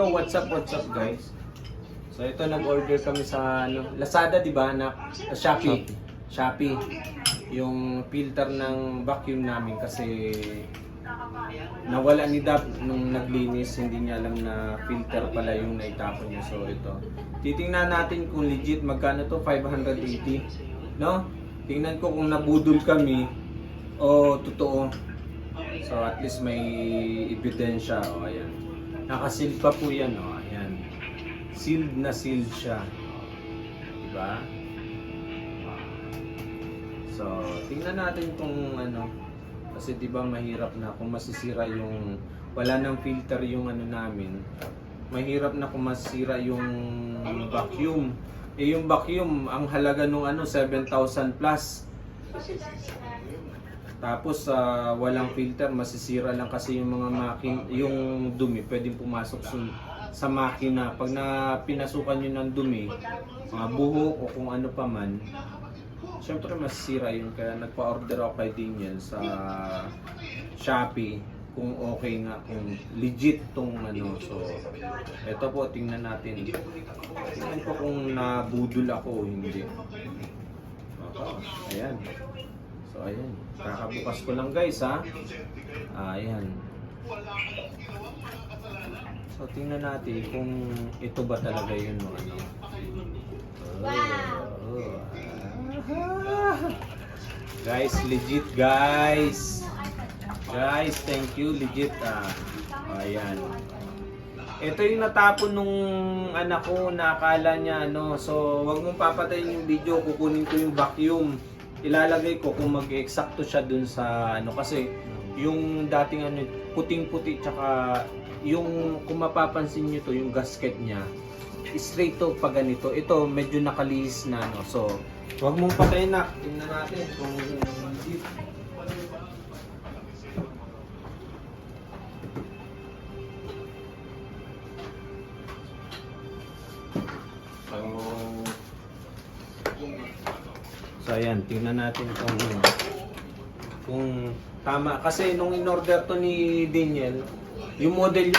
Yo, what's up guys? So ito, nag-order kami sa Lazada, di ba, na Shopee. Yung filter ng vacuum namin kasi nawala ni Dab nung naglinis, hindi niya alam na filter pala yung naitapon niya. So ito, titingnan natin kung legit magkano to, 580, no? Tingnan ko kung nabudol kami o totoo. So at least may ebidensya. O ayan, nakaseal pa po yan. O ayan, sealed na sealed siya, diba? So tingnan natin kung ano, kasi diba mahirap na kung masisira yung, wala nang filter yung ano namin, mahirap na kung masisira yung vacuum. Eh yung vacuum, ang halaga nung 7,000 plus. Tapos walang filter, masisira lang kasi yung mga yung dumi pwedeng pumasok sa makina. Pag pinasukan nyo ng dumi, mga buhok o kung ano pa man, syempre masisira yun. Kaya nagpa-order ako kay Daniel sa Shopee kung okay nga, kung legit tong ano. So eto po, tingnan natin. Tingnan ko kung nabudol ako o hindi. Ayan. So ayan, kakabukas ko lang guys, ha. Ayan. So tingnan natin kung ito ba talaga yun, ano. Guys, legit guys. Guys, thank you, legit. Ayan. Ito yung natapon nung anak ko, na akala niya ano. So wag mong papatayin yung video, kukunin ko yung vacuum. Ilalagay ko kung mag-eksakto siya dun sa ano, kasi yung dating ano, puting-puti, tsaka yung kung mapapansin niyo to, yung gasket niya straight to pag ganito. Ito medyo nakalihis na, no. So wag mong patayin na. Tingnan natin kung So ayan, tingnan natin kung tama. Kasi nung in-order to ni Daniel, yung model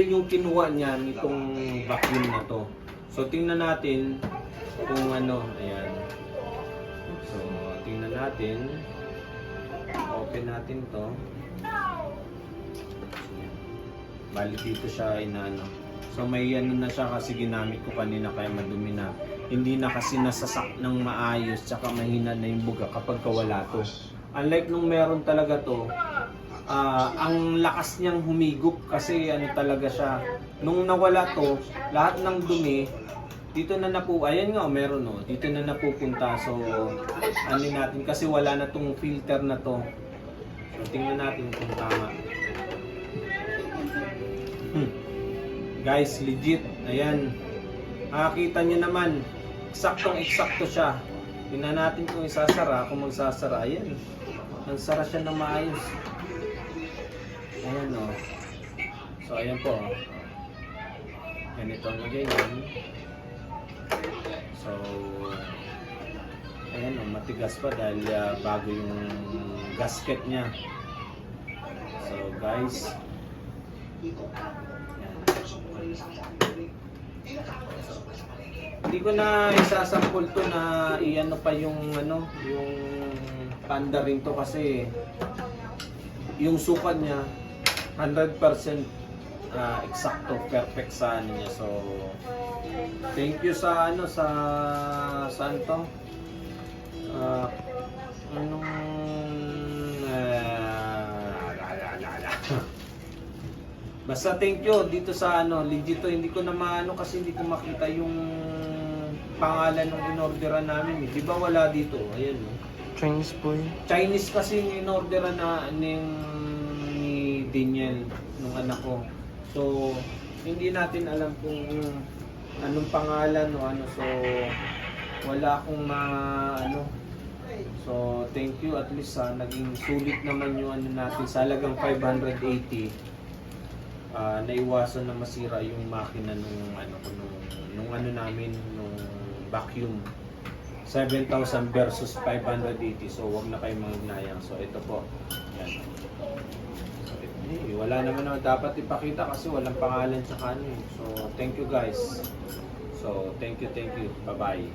yung kinuha niya nitong vacuum na to. So tingnan natin kung ano, ayan. So tingnan natin. Open natin to. Bali dito siya inaano. So may ano na siya kasi ginamit ko kanina, kaya madumi na. Hindi na kasi nasasak ng maayos, tsaka mahina na yung buga kapag wala to. Unlike nung meron talaga to, ang lakas niyang humigop kasi ano talaga siya. Nung nawala to, lahat ng dumi dito na ayan nga, meron dito na napupunta. So ano natin, kasi wala na tong filter na to. So tingnan natin kung tama. Guys, legit. Ayan, makikita nyo naman, eksaktong-eksakto siya. Tingnan natin kung isasara, kung magsasara. Ayan, nagsara siya ng maayos. Ayan, so ayan po, ganito ang ganyan. So ayan, matigas pa dahil bago yung gasket niya. So guys, hindi ko na isasampol to na iano pa yung ano, yung panda rin to, kasi yung sukat niya 100% eksakto, perfect sa ano niya. So thank you sa ano, saan to, basta thank you dito sa ano, legit to. Hindi ko na maano kasi hindi ko makita yung pangalan ng inorderan namin. Di ba wala dito? Ayan, Chinese po yun. Chinese kasi yung inorderan na ni Daniel, nung anak ko. So hindi natin alam kung anong pangalan o ano. So wala akong ano. So thank you, at least naging sulit naman yung ano natin. Sa halagang 580, naiwasan na masira yung makina nung ano namin, nung vacuum. 7,000 versus 580. So, wag na kayong mangnayang. So, ito po. Yan. So, wala naman dapat ipakita kasi walang pangalan sa kanin. So, thank you guys. So, thank you. Bye-bye.